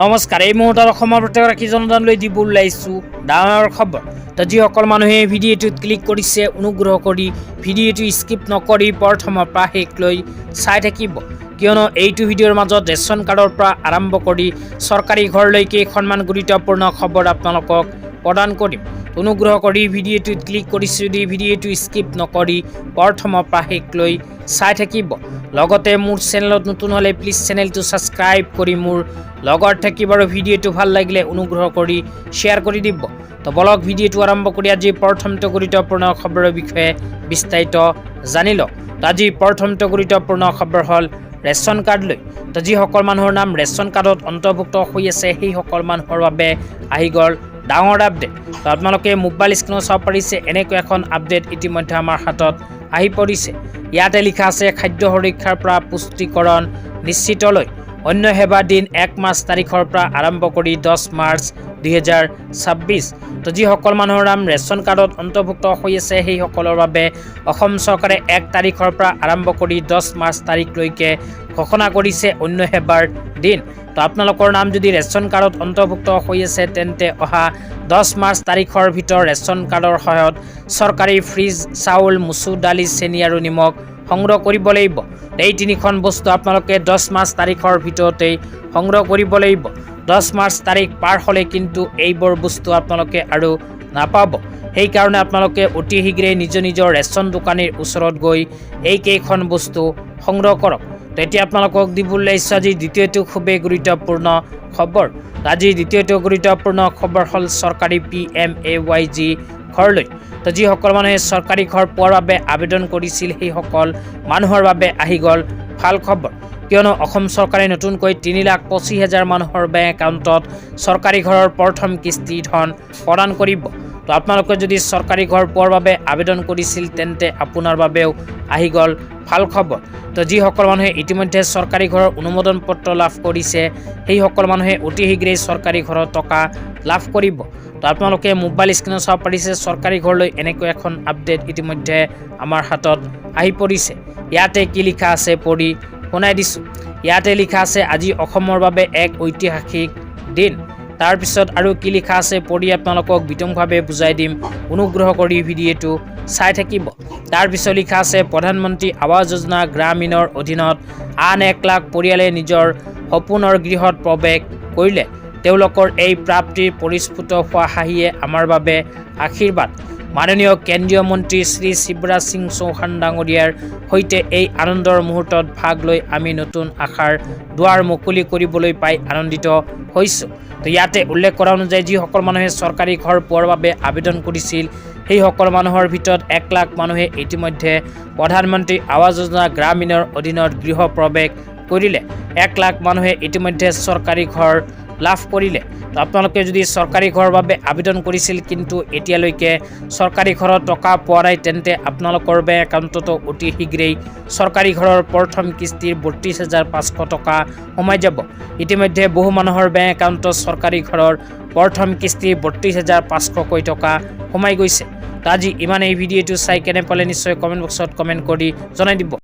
নমস্কাৰ। এই মুহূৰ্তত অসমৰ প্ৰত্যেকগৰাকী জনতালৈ দিব ওলাইছোঁ ডাঙৰ খবৰ। তো যিসকল মানুহে ভিডিঅ'টোত ক্লিক কৰিছে অনুগ্ৰহ কৰি ভিডিঅ'টো স্কিপ নকৰি প্ৰথমৰ পৰা শেষলৈ চাই থাকিব, কিয়নো এইটো ভিডিঅ'ৰ মাজত ৰেচন কাৰ্ডৰ পৰা আৰম্ভ কৰি চৰকাৰী ঘৰলৈকে কেইখনমান গুৰুত্বপূৰ্ণ খবৰ আপোনালোকক প্ৰদান কৰিম। অনুগ্ৰহ কৰি ভিডিঅ'টোত ক্লিক কৰিছে যদি ভিডিঅ'টো স্কিপ নকৰি প্ৰথমৰ পৰা শেষলৈ চাই থাকিব। লগতে মোৰ চেনেলত নতুন হ'লে প্লিজ চেনেলটো ছাবস্ক্ৰাইব কৰি মোৰ লগত থাকিব আৰু ভিডিঅ'টো ভাল লাগিলে অনুগ্ৰহ কৰি শ্বেয়াৰ কৰি দিব। তো বলক ভিডিঅ'টো আৰম্ভ কৰি আজি প্ৰথমটো গুৰুত্বপূৰ্ণ খবৰৰ বিষয়ে বিস্তাৰিত জানি লওক। তো আজি প্ৰথমটো গুৰুত্বপূৰ্ণ খবৰ হ'ল ৰেচন কাৰ্ড লৈ। তো যিসকল মানুহৰ নাম ৰেচন কাৰ্ডত অন্তৰ্ভুক্ত হৈ আছে সেইসকল মানুহৰ বাবে আহি গ'ল ডাঙৰ আপডেট। তো আপোনালোকে মোবাইল স্ক্ৰীনত চাব পাৰিছে এনেকৈ এখন আপডেট ইতিমধ্যে আমাৰ হাতত আহি পৰিছে। ইয়াতে লিখা আছে খাদ্য সুৰক্ষাৰ পৰা পুষ্টিকৰণ নিশ্চিতলৈ অন্য সেৱা দিন 1 মাৰ্চ তাৰিখৰ পৰা আৰম্ভ কৰি 10 মাৰ্চ 2026। তো যিসকল মানুহৰ নাম ৰেচন কাৰ্ডত অন্তৰ্ভুক্ত হৈ আছে সেইসকলৰ বাবে অসম চৰকাৰে 1 তাৰিখৰ পৰা আৰম্ভ কৰি 10 মাৰ্চ তাৰিখলৈকে ঘোষণা কৰিছে অন্য সেৱাৰ দিন। তো আপোনালোকৰ নাম যদি ৰেচন কাৰ্ডত অন্তৰ্ভুক্ত হৈ আছে তেন্তে অহা 10 মাৰ্চ তাৰিখৰ ভিতৰত ৰেচন কাৰ্ডৰ সহায়ত চৰকাৰী ফ্ৰিজ, চাউল, মচুৰ দালি, চেনি আৰু নিমখ সংগ্ৰহ কৰিব লাগিব। এই তিনিখন বস্তু আপোনালোকে 10 মাৰ্চ তাৰিখৰ ভিতৰতেই সংগ্ৰহ কৰিব লাগিব। 10 মাৰ্চ তাৰিখ পাৰ হ'লে কিন্তু এইবোৰ বস্তু আপোনালোকে আৰু নাপাব। সেইকাৰণে আপোনালোকে অতি শীঘ্ৰেই নিজৰ ৰেচন দোকানীৰ ওচৰত গৈ এইকেইখন বস্তু সংগ্ৰহ কৰক। তো এতিয়া আপোনালোকক দিবলৈ ইচ্ছা আজি দ্বিতীয়টো খুবেই গুৰুত্বপূৰ্ণ খবৰ। আজি দ্বিতীয়টো গুৰুত্বপূৰ্ণ খবৰ হ'ল চৰকাৰী PMAYG ঘৰলৈ। তো যিসকল মানুহে চৰকাৰী ঘৰ পোৱাৰ বাবে আবেদন কৰিছিল সেইসকল মানুহৰ বাবে আহি গ'ল ভাল খবৰ, কিয়নো অসম চৰকাৰে নতুনকৈ 3,25,000 মানুহৰ বেংক একাউণ্টত চৰকাৰী ঘৰৰ প্ৰথম কিস্তি ধন প্ৰদান কৰিব। তো আপোনালোকে যদি চৰকাৰী ঘৰ পোৱাৰ বাবে আবেদন কৰিছিল তেন্তে আপোনাৰ বাবেও আহি গ'ল ভাল খবৰ। তো যিসকল মানুহে ইতিমধ্যে চৰকাৰী ঘৰৰ অনুমোদন পত্ৰ লাভ কৰিছে সেইসকল মানুহে অতি শীঘ্ৰেই চৰকাৰী ঘৰৰ টকা লাভ কৰিব। তো আপোনালোকে মোবাইল স্ক্ৰীনত চাব পাৰিছে চৰকাৰী ঘৰলৈ এনেকৈ এখন আপডেট ইতিমধ্যে আমাৰ হাতত আহি পৰিছে। ইয়াতে কি লিখা আছে পঢ়ি শুনাই দিছোঁ। ইয়াতে লিখা আছে আজি অসমৰ বাবে এক ঐতিহাসিক দিন। তাৰপিছত আৰু কি লিখা আছে পঢ়ি আপোনালোকক বিতংভাৱে বুজাই দিম, অনুগ্ৰহ কৰি ভিডিঅ'টো চাই থাকিব। তাৰপিছত লিখা আছে প্ৰধানমন্ত্ৰী আৱাস যোজনা গ্ৰামীণৰ অধীনত আন 1 লাখ পৰিয়ালে নিজৰ সপোনৰ গৃহত প্ৰৱেশ কৰিলে। তেওঁলোকৰ এই প্ৰাপ্তিৰ পৰিস্ফুট হোৱা হাঁহিয়ে আমাৰ বাবে আশীৰ্বাদ। মাননীয় কেন্দ্ৰীয় মন্ত্ৰী শ্ৰী শিৱৰাজ সিং চৌহান ডাঙৰীয়াৰ সৈতে এই আনন্দৰ মুহূৰ্তত ভাগ লৈ আমি নতুন আশাৰ দুৱাৰ মুকলি কৰিবলৈ পাই আনন্দিত হৈছোঁ। তো ইয়াতে উল্লেখ কৰা অনুযায়ী যিসকল মানুহে চৰকাৰী ঘৰ পোৱাৰ বাবে আবেদন কৰিছিল সেইসকল মানুহৰ ভিতৰত 1 লাখ মানুহে ইতিমধ্যে প্ৰধানমন্ত্ৰী আৱাস যোজনা গ্ৰামীণৰ অধীনত গৃহ প্ৰৱেশ কৰিলে। 1 লাখ মানুহে ইতিমধ্যে চৰকাৰী ঘৰ লাভ কৰিলে। তো আপোনালোকে যদি চৰকাৰী ঘৰৰ বাবে আবেদন কৰিছিল কিন্তু এতিয়ালৈকে চৰকাৰী ঘৰৰ টকা পোৱা নাই তেন্তে আপোনালোকৰ বেংক একাউণ্টতো অতি শীঘ্ৰেই চৰকাৰী ঘৰৰ প্ৰথম কিস্তিৰ 32,500 টকা সোমাই যাব। ইতিমধ্যে বহু মানুহৰ বেংক একাউণ্টত চৰকাৰী ঘৰৰ প্ৰথম কিস্তিৰ 32,500 টকা সোমাই গৈছে। তো আজি ইমানেই। ভিডিঅ'টো চাই কেনে পালে নিশ্চয় কমেণ্ট বক্সত কমেণ্ট কৰি জনাই দিব।